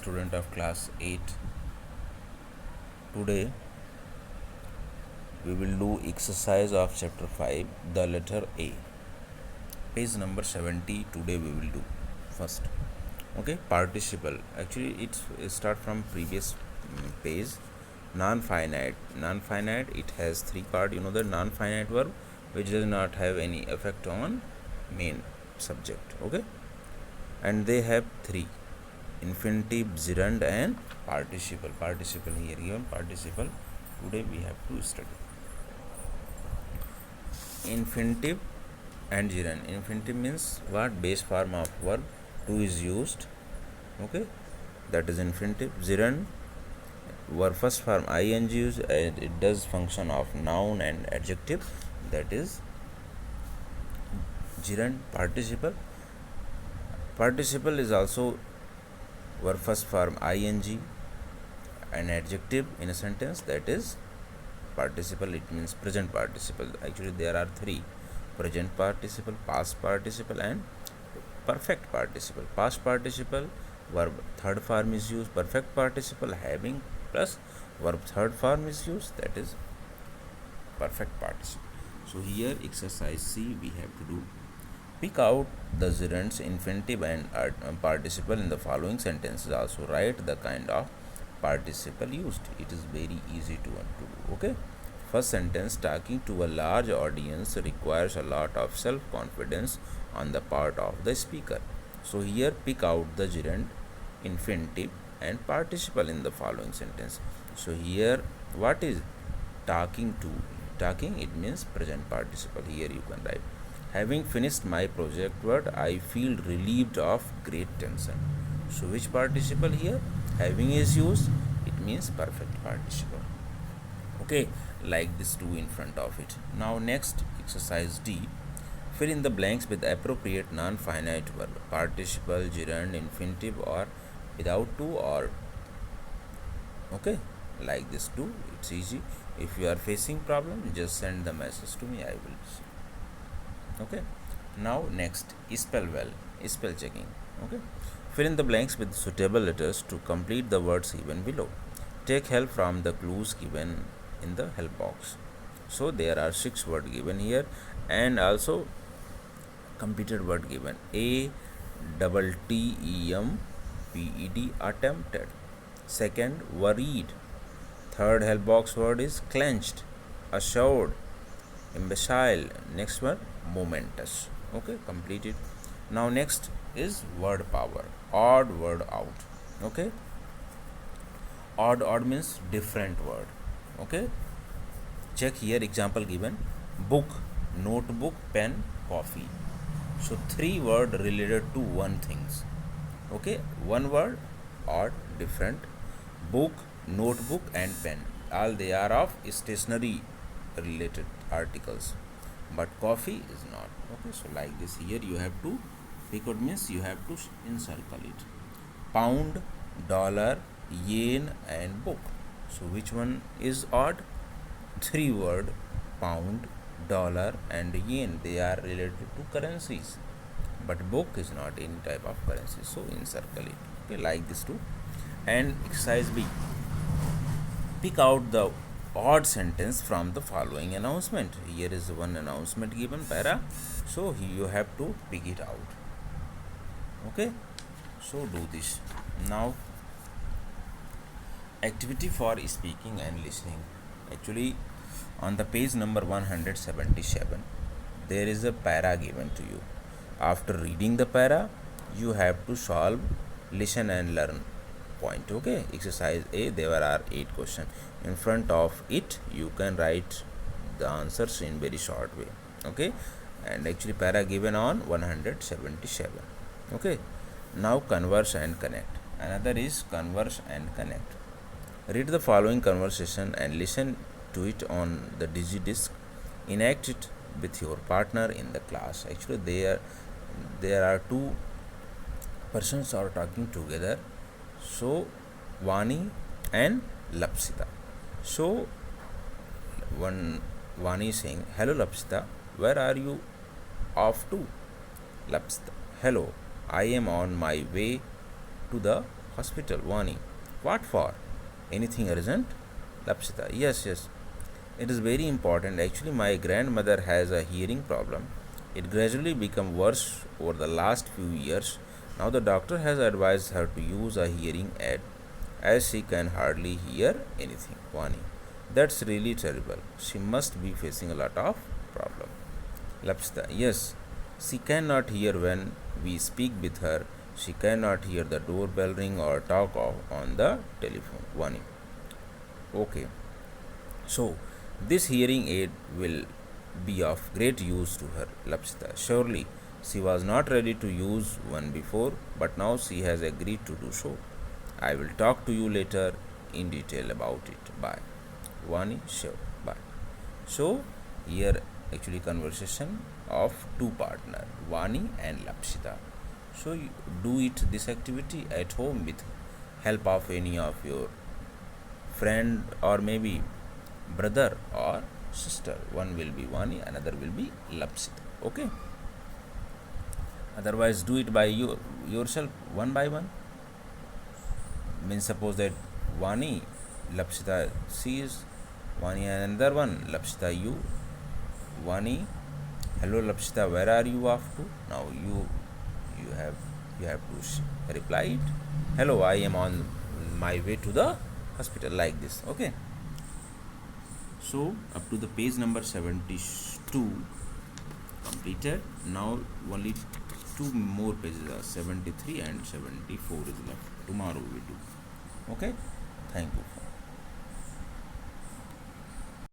Student of class 8. Today we will do exercise of chapter 5, the letter A, page number 70. Today we will do first. Okay, participle. Actually it start from previous page. Non-finite, it has three part. The non-finite verb which does not have any effect on main subject. Okay, and they have three: infinitive, gerund and participle here given. Participle today we have to study infinitive and gerund. Infinitive means what? Base form of verb to is used. Okay, that is infinitive. Gerund, verb first form ing used, and it does function of noun and adjective, that is gerund. Participle is also verb first form ing and adjective in a sentence, that is participle. It means present participle. Actually there are three: present participle, past participle and perfect participle. Past participle, verb third form is used. Perfect participle, having plus verb third form is used, that is perfect participle. So here exercise C we have to do: pick out the gerunds, infinitive and participle in the following sentences. Also write the kind of participle used. It is very easy to do. Okay, first sentence: talking to a large audience requires a lot of self confidence on the part of the speaker. So here pick out the gerund, infinitive and participle in the following sentence. So here what is talking to? Talking, it means present participle. Here you can write: having finished my project work, I feel relieved of great tension. So which participle here? Having is used, it means perfect participle. Okay, like this two in front of it. Now next, exercise D. Fill in the blanks with appropriate non-finite verb, participle, gerund, infinitive, or without to, or okay, like this two. It's easy. If you are facing problem, just send the message to me, I will see. Okay, now next, spell well, spell checking. Okay, fill in the blanks with suitable letters to complete the words given below. Take help from the clues given in the help box. So there are 6 words given here, and also completed word given: a double t e m p e d, attempted. Second, worried. Third help box word is clenched, assured, imbecile. Next one, momentous. Okay, completed. Now next is word power, odd word out. Okay, odd means different word. Okay, check here example given: book, notebook, pen, coffee. So 3 word related to one things. Okay, one word, odd, different. Book, notebook and pen, all they are of stationery related articles, but coffee is not. Okay, so like this, here you have to pick out, means you have to encircle it: pound, dollar, yen and book. So which one is odd? 3 word: pound, dollar and yen, they are related to currencies, but book is not any type of currency, so encircle it. Okay, like this too. And exercise B: pick out the odd sentence from the following announcement. Here is one announcement given, para, so you have to pick it out. Okay, so do this. Now activity for speaking and listening. Actually on the page number 177 there is a para given to you. After reading the para, you have to solve listen and learn point. Okay, exercise A, there are 8 questions. In front of it you can write the answers in very short way. Okay, and actually para given on 177. Okay, now converse and connect. Another is converse and connect. Read the following conversation and listen to it on the digidisc. Enact it with your partner in the class. Actually there are 2 persons are talking together. So Vani and Lapsita. So one Vani is saying, hello Lapsita, where are you off to? Lapsita, hello, I am on my way to the hospital. Vani, what for? Anything urgent? Lapsita, yes, yes. It is very important. Actually, my grandmother has a hearing problem. It gradually became worse over the last few years. Now the doctor has advised her to use a hearing aid as she can hardly hear anything. Vani, that's really terrible. She must be facing a lot of problem. Lapsita, yes, she cannot hear when we speak with her. She cannot hear the doorbell ring or talk on the telephone. Vani, okay. So, this hearing aid will be of great use to her, Lapsita. Surely, she was not ready to use one before, but now she has agreed to do so. I will talk to you later in detail about it. Bye. Vani, sure. Bye. So, here actually conversation of two partner, Vani and Lapsita. So, you do it this activity at home with help of any of your friend or maybe brother or sister. One will be Vani, another will be Lapsita. Okay. Otherwise, do it by yourself one by one. Means suppose that Vani, Lapsita sees, Vani another one, Lapsita you, Vani, hello Lapsita, where are you off to? Now you have you have to reply it. Hello, I am on my way to the hospital, like this. Okay. So up to the page number 72 completed. Now only two more pages are 73 and 74 is left. Tomorrow we will do. Okay. Thank you.